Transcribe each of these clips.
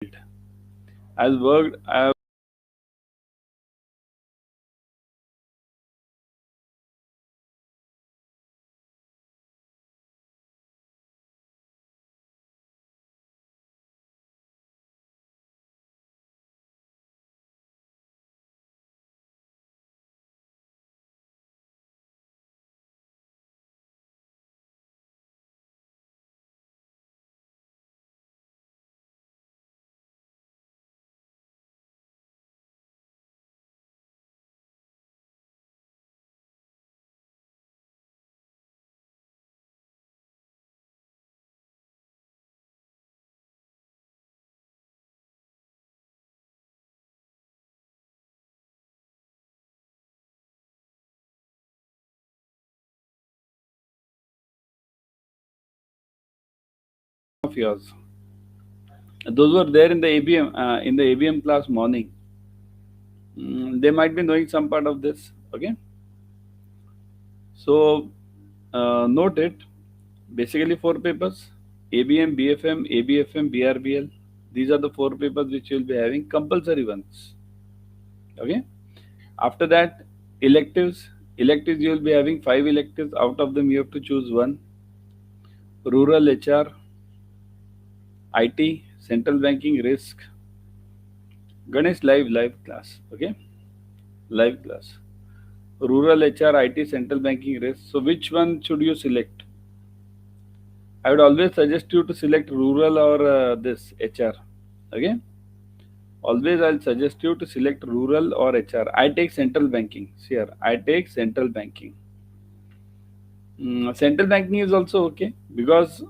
I have of yours. Those who are there in the ABM class morning, they might be knowing some part of this. Okay, so note it. Basically, four papers: ABM, BFM, ABFM, BRBL. These are the four papers which you will be having, compulsory ones. Okay. After that, electives. Electives you will be having five electives. Out of them, you have to choose one: rural HR, IT, central banking, risk. Ganesh live class. Okay, live class. Rural HR, IT, central banking, risk. So which one should you select? I would always suggest you to select rural or this HR. Okay. Always I'll suggest you to select rural or HR. I take central banking. See here, I take central banking. Central banking is also okay because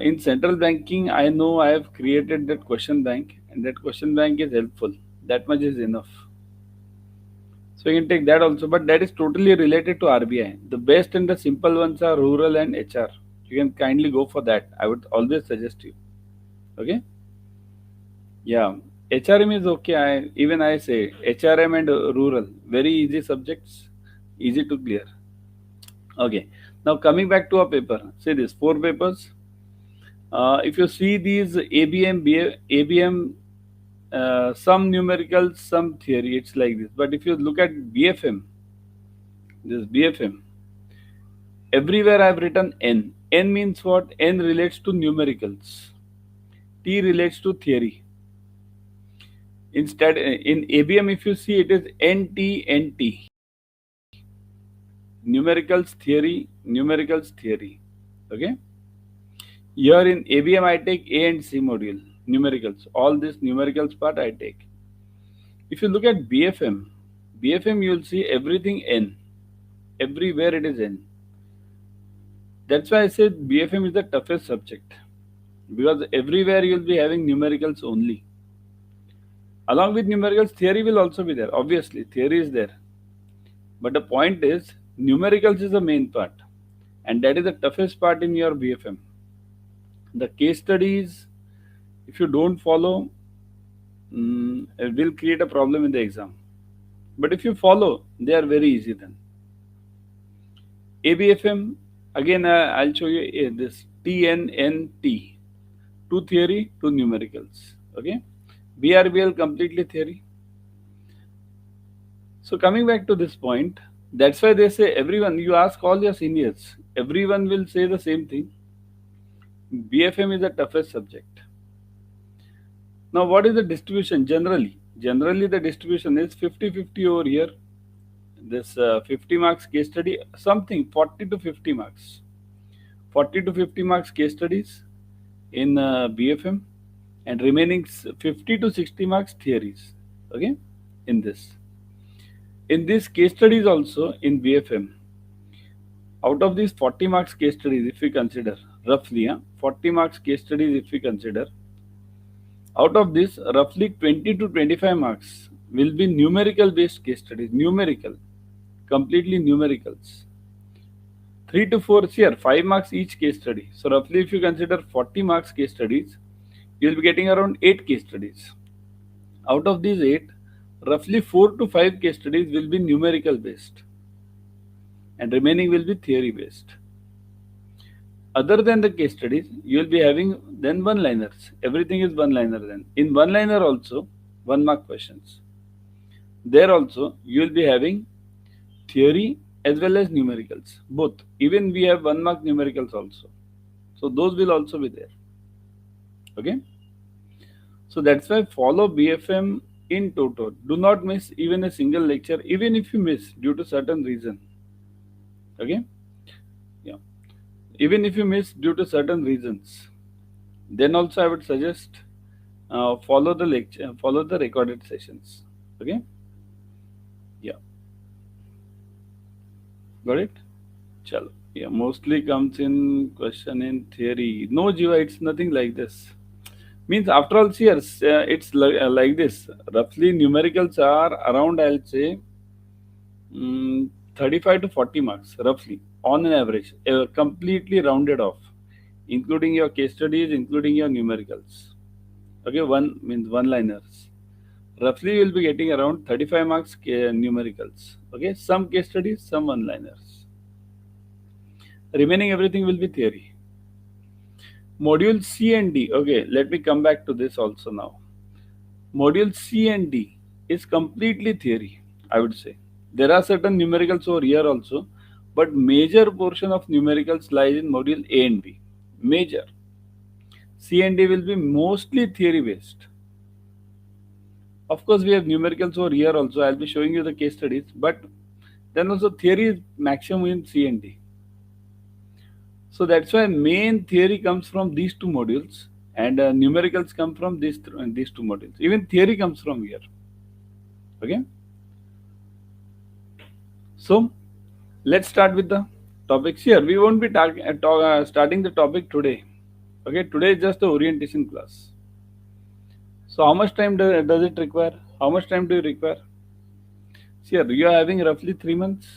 in central banking, I know I have created that question bank, and that question bank is helpful. That much is enough. So you can take that also, but that is totally related to RBI. The best and the simple ones are rural and HR. You can kindly go for that. I would always suggest you. Okay? Yeah. HRM is okay. Even I say HRM and rural, very easy subjects, easy to clear. Okay. Now coming back to our paper, say this four papers. If you see these ABM, some numericals, some theory, it's like this. But if you look at BFM, this BFM, everywhere I've written N. N means what? N relates to numericals. T relates to theory. Instead, in ABM, if you see, it is NT. Numericals theory. Okay. Here in ABM, I take A and C module, numericals. All this numericals part I take. If you look at BFM you will see everything N. Everywhere it is N. That's why I said BFM is the toughest subject because everywhere you will be having numericals only. Along with numericals, theory will also be there. Obviously, theory is there. But the point is, numericals is the main part, and that is the toughest part in your BFM. The case studies, if you don't follow, it will create a problem in the exam. But if you follow, they are very easy then. ABFM, again, I'll show you this TNNT, two theory, two numericals. Okay, BRBL completely theory. So coming back to this point, that's why they say everyone. You ask all your seniors, everyone will say the same thing. BFM is the toughest subject. Now, what is the distribution generally? Generally, the distribution is 50-50 over here. This 50 marks case study, something 40 to 50 marks. 40 to 50 marks case studies in BFM, and remaining 50 to 60 marks theories. Okay, in this. In these case studies also in BFM, out of these 40 marks case studies, if we consider roughly 40 marks case studies, if we consider, out of this roughly 20 to 25 marks will be numerical based case studies. Numerical, completely numericals. 3 to 4 here, 5 marks each case study. So roughly if you consider 40 marks case studies, you will be getting around 8 case studies. Out of these 8, roughly 4 to 5 case studies will be numerical based, and remaining will be theory based. Other than the case studies, you will be having then one liners. Everything is one liner then. In one liner also, 1 mark questions. There also, you will be having theory as well as numericals, both. Even we have 1 mark numericals also. So those will also be there. Okay. So that's why follow BFM in toto. Do not miss even a single lecture, even if you miss due to certain reason. Okay. Yeah. Even if you miss due to certain reasons, then also I would suggest follow the lecture, follow the recorded sessions. Okay. Yeah. Got it. Chalo. Yeah. Mostly comes in question in theory. No, Jiva, it's nothing like this. Means after all, see, it's like this. Roughly numericals are around, I'll say, 35 to 40 marks, roughly, on an average, completely rounded off, including your case studies, including your numericals. Okay, one means one liners. Roughly, you will be getting around 35 marks numericals. Okay, some case studies, some one liners. Remaining everything will be theory. Module C and D. Okay, let me come back to this also now. Module C and D is completely theory, I would say. There are certain numericals over here also, but major portion of numericals lies in module A and B. Major. C and D will be mostly theory based. Of course, we have numericals over here also. I'll be showing you the case studies, but then also theory is maximum in C and D. So that's why main theory comes from these two modules, and numericals come from these two modules. Even theory comes from here. Okay. So let's start with the topics here. We won't be starting the topic today. Okay, today is just the orientation class. So how much time does it require? How much time do you require? See, here you are having roughly 3 months.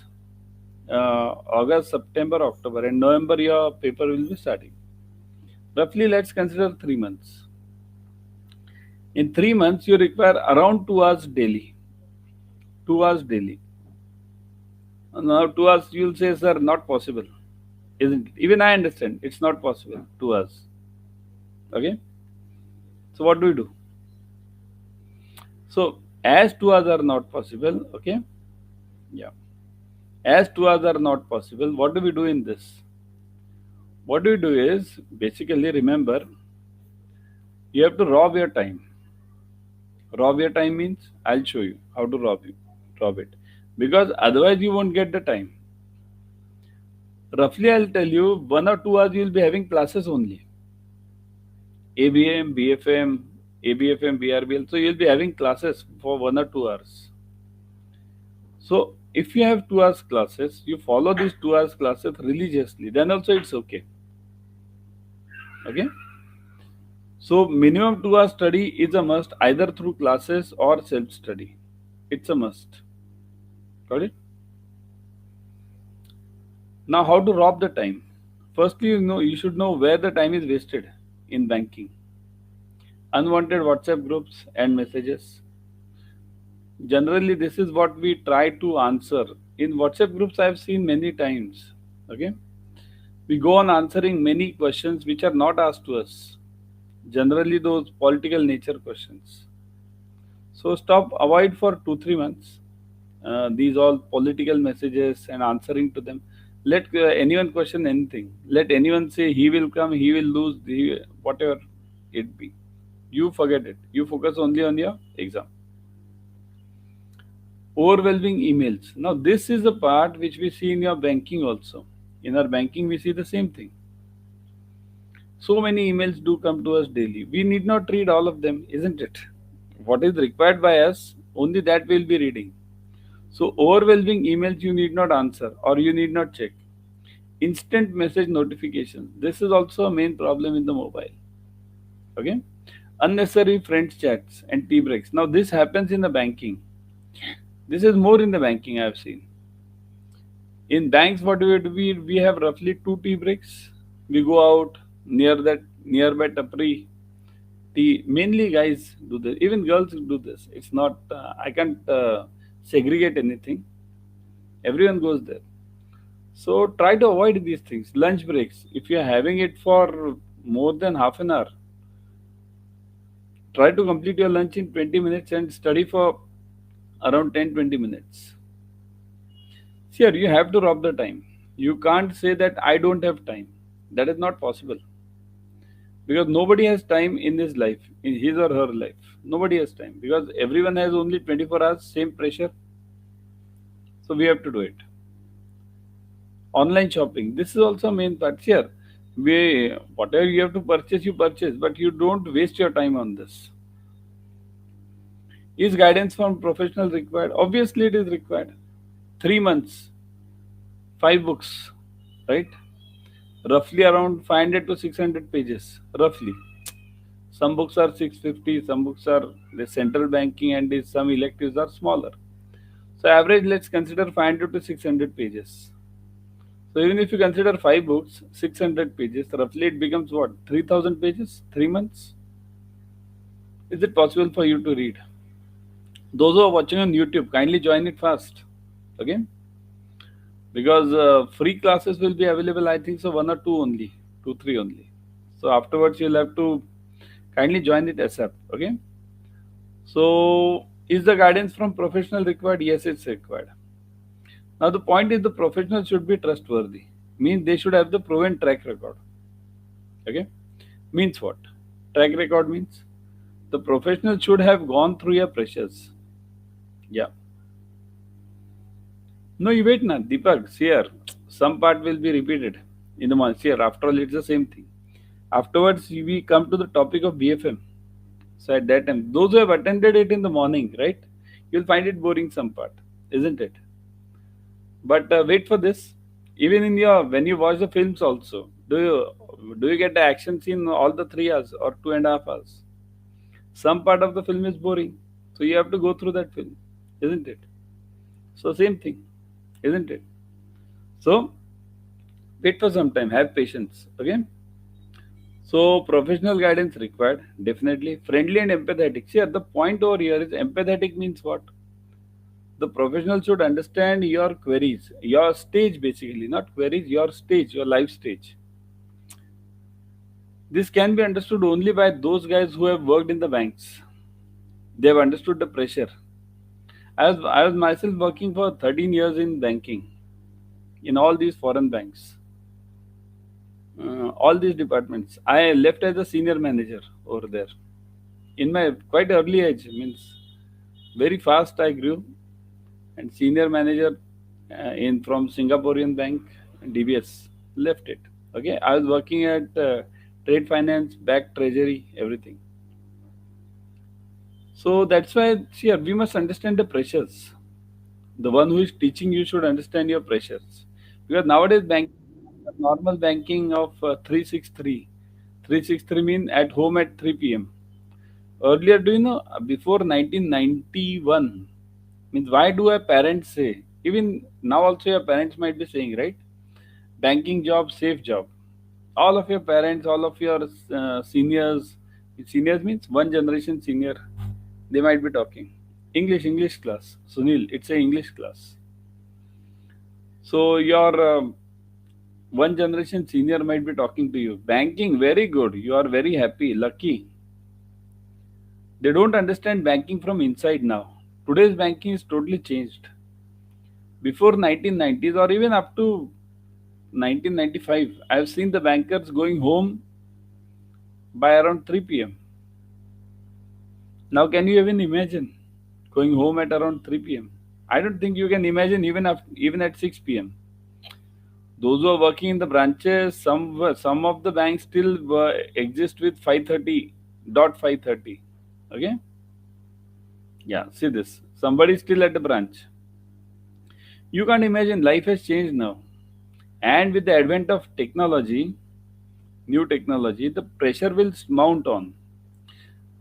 August, September, October, and November your paper will be starting. Roughly, let's consider 3 months. In 3 months, you require around 2 hours daily. 2 hours daily. Now, 2 hours, you'll say, sir, not possible. Isn't it? Even I understand it's not possible. 2 hours. Okay. So, what do we do? So, as 2 hours are not possible, okay. Yeah. As 2 hours are not possible, what do we do in this? What do we do is basically remember you have to rob your time. Rob your time means I'll show you how to rob it. Because otherwise you won't get the time. Roughly I'll tell you 1 or 2 hours you will be having classes only. ABM, BFM, ABFM, BRBL. So you'll be having classes for 1 or 2 hours. So if you have 2 hours classes, you follow these 2 hours classes religiously, then also it's okay. Okay. So minimum 2 hours study is a must either through classes or self-study. It's a must. Got it? Now how to rob the time? Firstly, you should know where the time is wasted in banking. Unwanted WhatsApp groups and messages. Generally, this is what we try to answer. In WhatsApp groups, I have seen many times. Okay. We go on answering many questions which are not asked to us. Generally, those political nature questions. So avoid for 2-3 months. These all political messages and answering to them. Let anyone question anything. Let anyone say he will come, he will lose, whatever it be. You forget it. You focus only on your exam. Overwhelming emails. Now this is the part which we see in your banking also. In our banking, we see the same thing. So many emails do come to us daily. We need not read all of them, isn't it? What is required by us, only that we'll be reading. So overwhelming emails you need not answer or you need not check. Instant message notifications. This is also a main problem in the mobile. Okay. Unnecessary friends chats and tea breaks. Now this happens in the banking. This is more in the banking I have seen. In banks, what do? We have roughly 2 tea breaks. We go out nearby tapri tea. Mainly guys do this. Even girls do this. It's not. I can't segregate anything. Everyone goes there. So try to avoid these things. Lunch breaks. If you are having it for more than half an hour, try to complete your lunch in 20 minutes and study for around 10-20 minutes. Sure, you have to rob the time. You can't say that I don't have time. That is not possible. Because nobody has time in his life, in his or her life. Nobody has time. Because everyone has only 24 hours, same pressure. So we have to do it. Online shopping. This is also main part. Here, whatever you have to purchase, you purchase, but you don't waste your time on this. Is guidance from professional required? Obviously, it is required. 3 months, 5 books, right? Roughly around 500 to 600 pages, roughly. Some books are 650, some books are the central banking, and some electives are smaller. So average, let's consider 500 to 600 pages. So even if you consider 5 books, 600 pages, roughly it becomes what? 3000 pages, 3 months. Is it possible for you to read? Those who are watching on YouTube, kindly join it fast. Okay? Because free classes will be available, I think so, one or two only, two, three only. So afterwards, you'll have to kindly join it ASAP. Okay? So, is the guidance from professional required? Yes, it's required. Now, the point is the professional should be trustworthy. Means they should have the proven track record. Okay? Means what? Track record means the professional should have gone through your pressures. Yeah. No, you wait now, Deepak. Here, some part will be repeated in the month. Here, after all, it's the same thing. Afterwards, we come to the topic of BFM. So at that time, those who have attended it in the morning, right, you'll find it boring some part, isn't it? But wait for this. Even in your when you watch the films also, do you get the action scene all the 3 hours or 2.5 hours? Some part of the film is boring, so you have to go through that film, isn't it? So same thing, isn't it? So wait for some time. Have patience. Okay. So professional guidance required, definitely. Friendly and empathetic. See, the point over here is empathetic means what? The professional should understand your queries, your stage basically, not queries, your stage, your life stage. This can be understood only by those guys who have worked in the banks. They have understood the pressure. I was myself working for 13 years in banking, in all these foreign banks, all these departments. I left as a senior manager over there in my quite early age. Means very fast I grew, and senior manager in from Singaporean bank, DBS, left it. Okay, I was working at trade finance, back treasury, everything. So that's why here we must understand the pressures. The one who is teaching you should understand your pressures, because nowadays normal banking of 363, 363 mean at home at 3 p.m. Earlier, do you know, before 1991, means why do our parents say, even now also your parents might be saying, right? Banking job, safe job. All of your parents, all of your seniors means one generation senior, they might be talking. English class. Sunil, it's a English class. So your one generation senior might be talking to you. Banking, very good. You are very happy, lucky. They don't understand banking from inside now. Today's banking is totally changed. Before 1990s or even up to 1995, I have seen the bankers going home by around 3 p.m. Now, can you even imagine going home at around 3 p.m.? I don't think you can imagine even at 6 p.m. Those who are working in the branches, some of the banks still exist with 5:30 dot 5:30. Okay, yeah. See this. Somebody is still at the branch. You can't imagine. Life has changed now, and with the advent of technology, new technology, the pressure will mount on.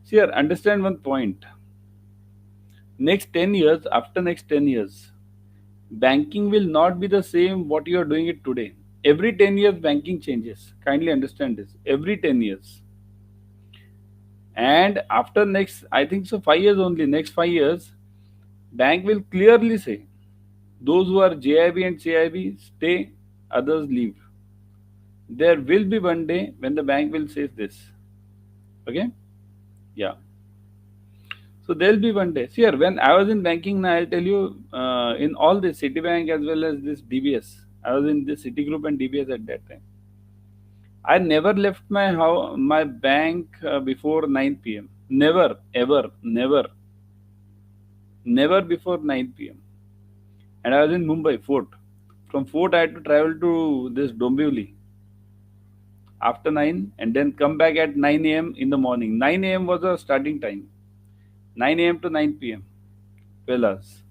See here, understand one point. Next 10 years, after next 10 years, banking will not be the same what you are doing it today. Every 10 years, banking changes. Kindly understand this. Every 10 years. And after next, I think so, 5 years only, next 5 years, bank will clearly say, those who are JIB and CAIIB stay, others leave. There will be one day when the bank will say this. Okay? Yeah. So there'll be one day. See here, when I was in banking, now I'll tell you, in all this Citibank as well as this DBS, I was in this Citigroup and DBS at that time. I never left my bank before 9 p.m. Never, ever, never, never before 9 p.m. And I was in Mumbai, Fort. From Fort, I had to travel to this Dombivli after 9 and then come back at 9 a.m. in the morning. 9 a.m. was the starting time. 9 a.m. to 9 p.m. 12 hours.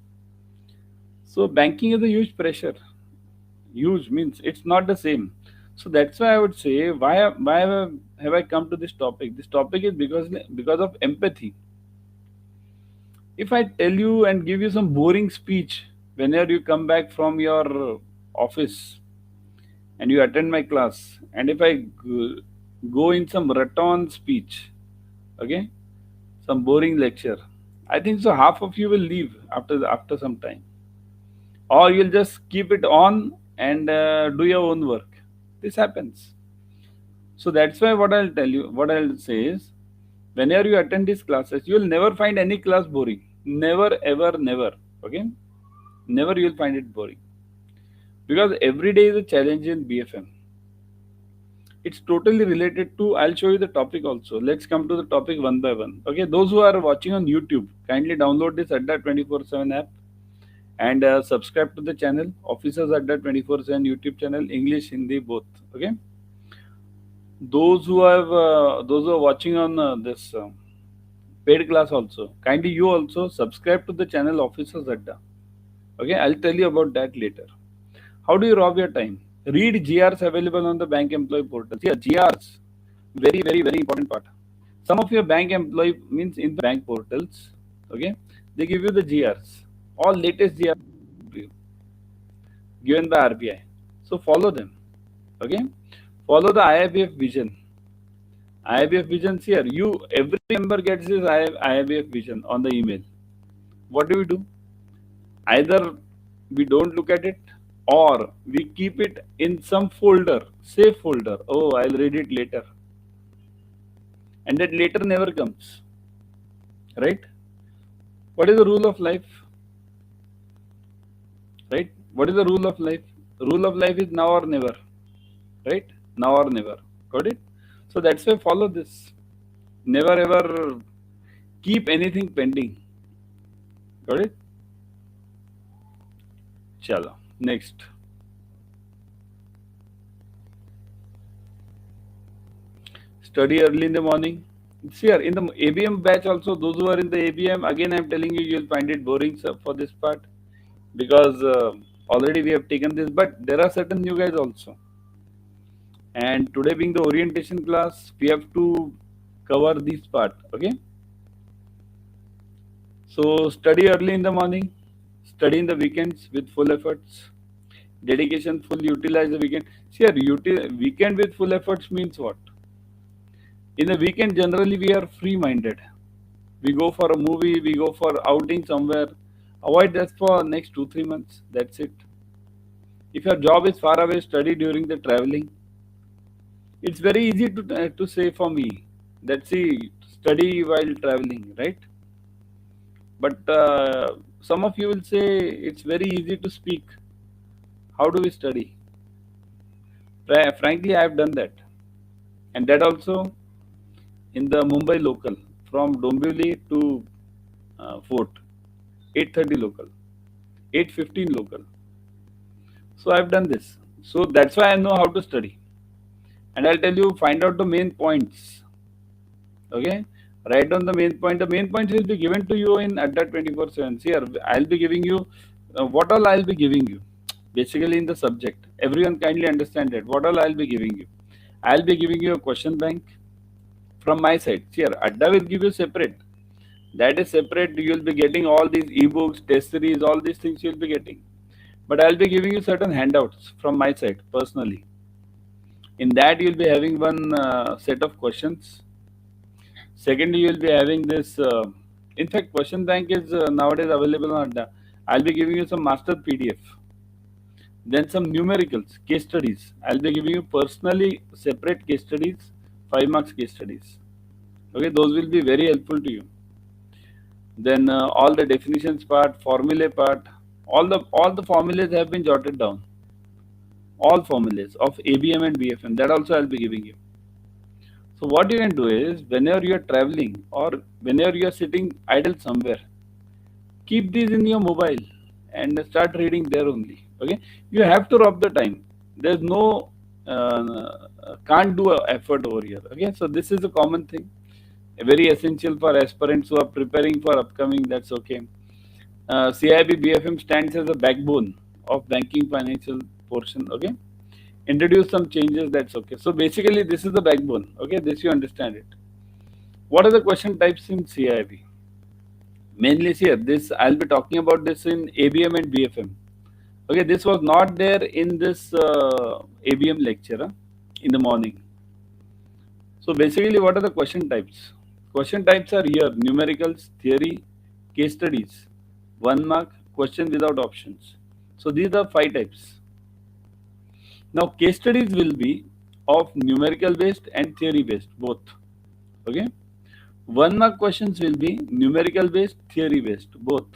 So banking is a huge pressure. Huge means it's not the same. So that's why I would say why have I come to this topic? This topic is because of empathy. If I tell you and give you some boring speech whenever you come back from your office and you attend my class, and if I go in some raton speech, okay, some boring lecture, I think so half of you will leave after some time, or you'll just keep it on and do your own work. This happens. So that's why what I'll say is, whenever you attend these classes, you will never find any class boring. Never, ever, never. Okay? Never you'll find it boring. Because every day is a challenge in BFM. It's totally related to, I'll show you the topic also. Let's come to the topic one by one. Okay? Those who are watching on YouTube, kindly download this Adda 24/7 app and subscribe to the channel. Officers Adda 24/7 YouTube channel, English, Hindi, both. Okay? Those who are watching on this paid class also, kindly you also subscribe to the channel Officers Adda. Okay, I'll tell you about that later. How do you rob your time? Read GRs available on the bank employee portal. Yeah, GRs, very, very, very important part. Some of your bank employee means in the bank portals, okay, they give you the GRs, all latest GRs given by RBI. So follow them. Okay, follow the IIBF vision. IIBF vision here. Every member gets this IIBF vision on the email. What do? Either we don't look at it, or we keep it in some folder, safe folder. Oh, I'll read it later. And that later never comes. Right? What is the rule of life? Right? What is the rule of life? Rule of life is now or never. Right? Now or never. Got it? So that's why follow this. Never ever keep anything pending. Got it? Chalo. Next. Study early in the morning. See here, in the ABM batch also, those who are in the ABM, again I'm telling you, you'll find it boring, sir, for this part, because already we have taken this, but there are certain new guys also. And today being the orientation class, we have to cover this part, okay? So study early in the morning, study in the weekends with full efforts, dedication, full utilize the weekend. See here, weekend with full efforts means what? In the weekend, generally we are free-minded. We go for a movie, we go for outing somewhere. Avoid that for next 2-3 months. That's it. If your job is far away, study during the traveling. It's very easy to say for me that see, study while traveling, right? But some of you will say it's very easy to speak. How do we study? Frankly, I have done that, and that also in the Mumbai local, from Dombivli to Fort, 8:30 local, 8:15 local. So I've done this. So that's why I know how to study. And I'll tell you, find out the main points. Okay? Write down the main point. The main points will be given to you in Adda 24/7. See here, I'll be giving you what all I'll be giving you. Basically in the subject. Everyone kindly understand that. What all I'll be giving you. I'll be giving you a question bank from my side. See here, Adda will give you separate. That is separate. You'll be getting all these ebooks, test series, all these things you'll be getting. But I'll be giving you certain handouts from my side personally. In that, you'll be having one set of questions. Secondly, you'll be having this. In fact, question bank is nowadays available on Adda. I'll be giving you some master PDF. Then some numericals, case studies. I'll be giving you personally separate case studies, 5 marks case studies. Okay, those will be very helpful to you. Then all the definitions part, formulae part, all the formulas have been jotted down. All formulas of ABM and BFM, that also I'll be giving you. So what you can do is, whenever you are traveling or whenever you are sitting idle somewhere, keep these in your mobile and start reading there only. Okay, you have to rob the time. There's no can't do a effort over here. Okay, so this is a common thing, very essential for aspirants who are preparing for upcoming. That's okay. CAIIB BFM stands as a backbone of banking financial portion. Okay, introduce some changes. That's okay. So basically, this is the backbone. Okay, this you understand it. What are the question types in CAIIB? Mainly here, this I'll be talking about this in ABM and BFM. Okay, this was not there in this ABM lecture in the morning. So basically, what are the question types? Question types are here: numericals, theory, case studies, 1 mark, question without options. So these are 5 types. Now case studies will be of numerical based and theory based both. Okay, 1 mark questions will be numerical based, theory based both.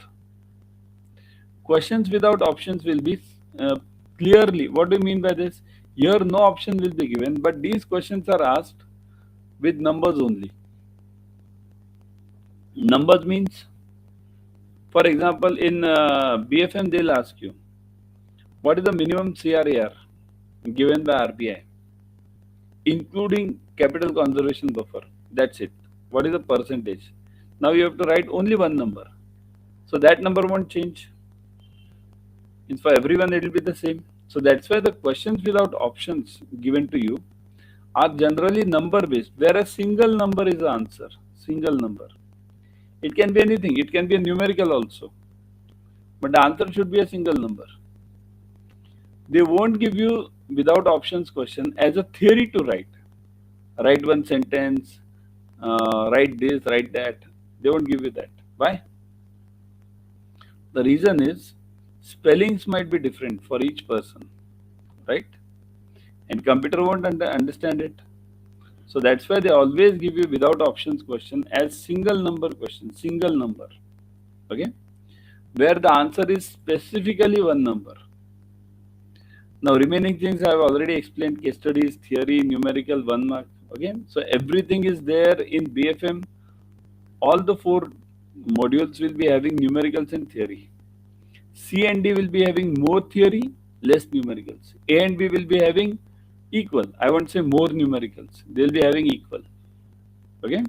Questions without options will be uh, clearly. What do you mean by this? Here no option will be given, but these questions are asked with numbers only. Numbers means, for example, in BFM they'll ask you what is the minimum CRAR given by RBI, including capital conservation buffer. That's it. What is the percentage? Now you have to write only one number, so that number won't change. It's for everyone, it will be the same. So that's why the questions without options given to you are generally number based, where a single number is the answer. Single number. It can be anything, it can be a numerical also, but the answer should be a single number. They won't give you without options question as a theory to write. Write one sentence, write this, write that. They won't give you that. Why? The reason is spellings might be different for each person, right? And computer won't understand it. So that's why they always give you without options question as single number question, single number. Okay, where the answer is specifically one number. Now remaining things I have already explained: case studies, theory, numerical, 1 mark. Okay, so everything is there in BFM. All the 4 modules will be having numericals and theory. C and D will be having more theory, less numericals. A and B will be having equal. I won't say more numericals. They will be having equal. Okay.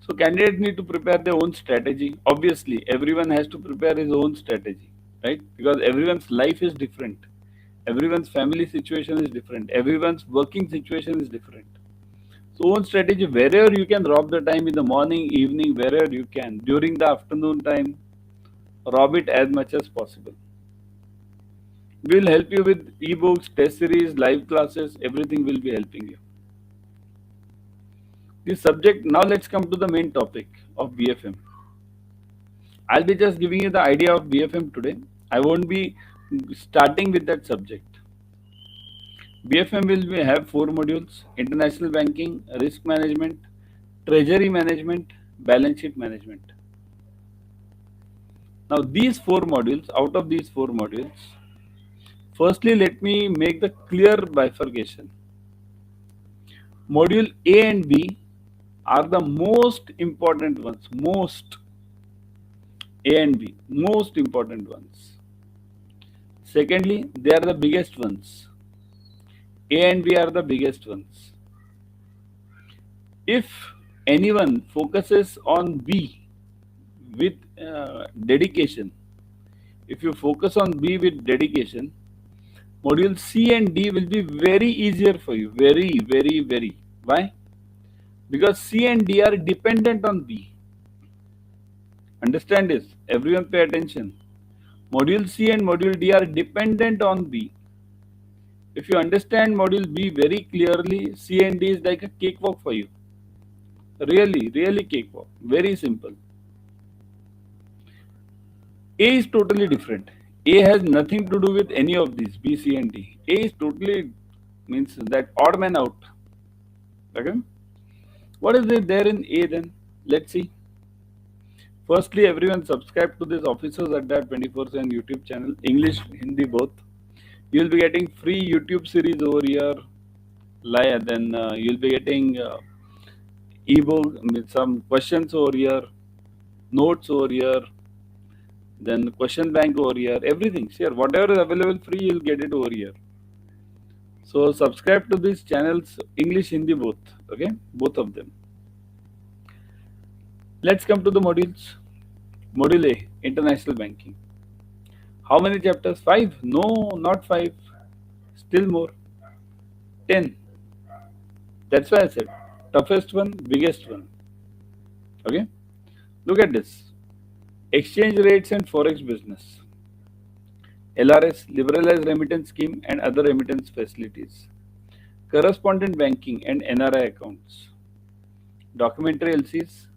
So candidates need to prepare their own strategy. Obviously, everyone has to prepare his own strategy, right? Because everyone's life is different. Everyone's family situation is different. Everyone's working situation is different. So own strategy, wherever you can rob the time in the morning, evening, wherever you can. During the afternoon time, rob it as much as possible. We will help you with ebooks, test series, live classes, everything will be helping you. This subject, now let's come to the main topic of BFM. I'll be just giving you the idea of BFM today. I won't be starting with that subject. BFM will have 4 modules: international banking, risk management, treasury management, balance sheet management. Now these 4 modules, out of these 4 modules, firstly let me make the clear bifurcation. Module A and B are the most important ones. A and B, most important ones. Secondly, they are the biggest ones. A and B are the biggest ones. If anyone focuses on B with dedication, if you focus on B with dedication, module C and D will be very easier for you. Very, very, very. Why? Because C and D are dependent on B. Understand this. Everyone pay attention. Module C and module D are dependent on B. If you understand module B very clearly, C and D is like a cakewalk for you. Really, really cakewalk. Very simple. A is totally different. A has nothing to do with any of these, B, C, and D. A is totally means that odd man out. Okay. What is there in A then? Let's see. Firstly, everyone subscribe to this Officers Adda 24/7 YouTube channel, English, Hindi both. You will be getting free YouTube series over here. Then you'll be getting ebook, some questions over here, notes over here, then question bank over here, everything. Sure, whatever is available free, you'll get it over here. So subscribe to these channels, English, Hindi both. Okay, both of them. Let's come to the modules. Module A, International Banking. How many chapters? 5? No, not 5. Still more. 10. That's why I said toughest one, biggest one. Okay. Look at this. Exchange rates and forex business. LRS, liberalized remittance scheme and other remittance facilities. Correspondent banking and NRI accounts. Documentary LCs.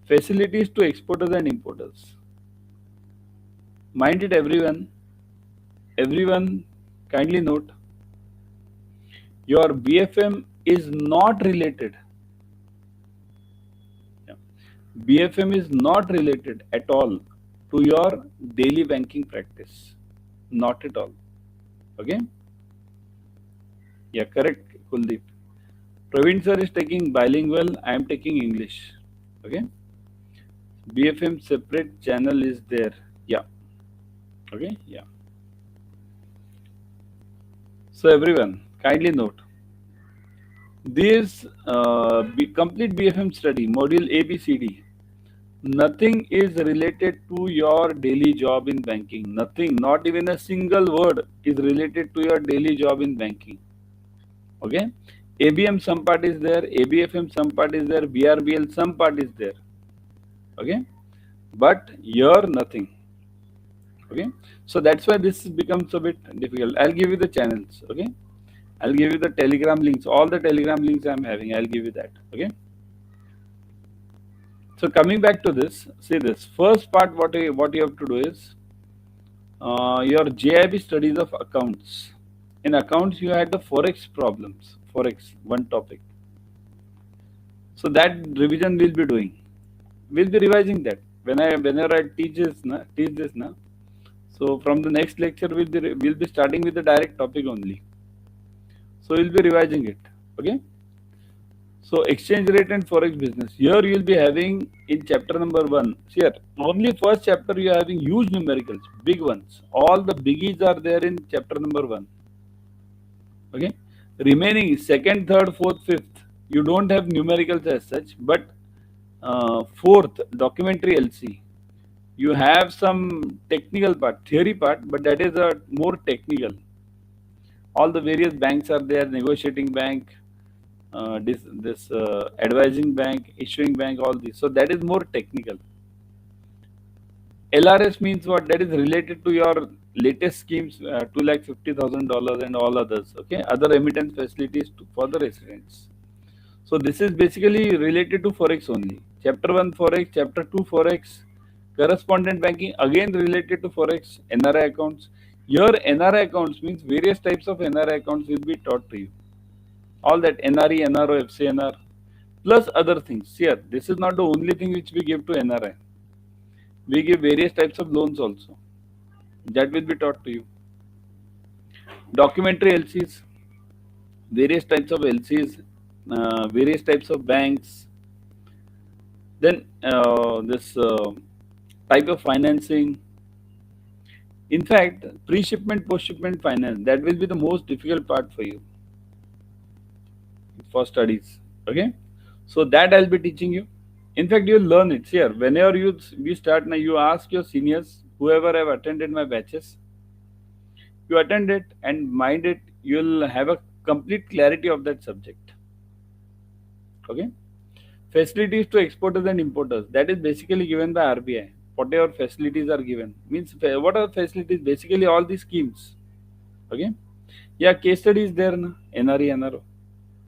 Facilities to exporters and importers. Mind it, everyone. Everyone, kindly note, your BFM is not related. BFM is not related at all to your daily banking practice. Not at all. Okay? Yeah, correct, Kuldeep. Praveen sir is taking bilingual, I am taking English. Okay? BFM separate channel is there. Yeah. Okay? Yeah. So everyone, kindly note, this complete BFM study, module ABCD, nothing is related to your daily job in banking. Nothing, not even a single word is related to your daily job in banking. Okay? ABM some part is there, ABFM some part is there, BRBL some part is there. Okay? But here nothing. Okay? So that's why this becomes a bit difficult. I'll give you the channels. Okay? I'll give you the Telegram links. All the Telegram links I'm having, I'll give you that. Okay? So coming back to this, see this. First part, what you have to do is your JAIIB studies of accounts. In accounts, you had the forex problems. Forex, one topic. So that revision we'll be doing. We'll be revising that. Whenever I teach this, na. So from the next lecture, we'll be starting with the direct topic only. So we'll be revising it. Okay. So exchange rate and forex business. Here you will be having in chapter number 1. Here only first chapter you are having huge numericals, big ones. All the biggies are there in chapter number 1. Okay. Remaining second, third, fourth, fifth, you don't have numericals as such, but fourth documentary LC, you have some technical part, theory part, but that is a more technical. All the various banks are there, negotiating bank, this advising bank, issuing bank, all this. So that is more technical. LRS means what? That is related to your latest schemes, $250,000 and all others. Okay, other remittance facilities for the residents. So this is basically related to forex only. Chapter 1 forex, chapter 2 forex, correspondent banking again related to forex, NRI accounts. Your NRI accounts means various types of NRI accounts will be taught to you. All that NRE, NRO, FCNR, plus other things. Here, this is not the only thing which we give to NRI. We give various types of loans also. That will be taught to you. Documentary LCs, various types of LCs, various types of banks. Then this type of financing. In fact, pre-shipment, post-shipment finance, that will be the most difficult part for you for studies. Okay, so that I'll be teaching you. In fact, you'll learn it here. Whenever you start now, you ask your seniors, whoever have attended my batches, you attend it and mind it, you'll have a complete clarity of that subject. Okay. Facilities to exporters and importers, that is basically given by RBI. Whatever facilities are given means what are facilities? Basically all these schemes. Okay. Yeah, case study is there na, NRE, NRO.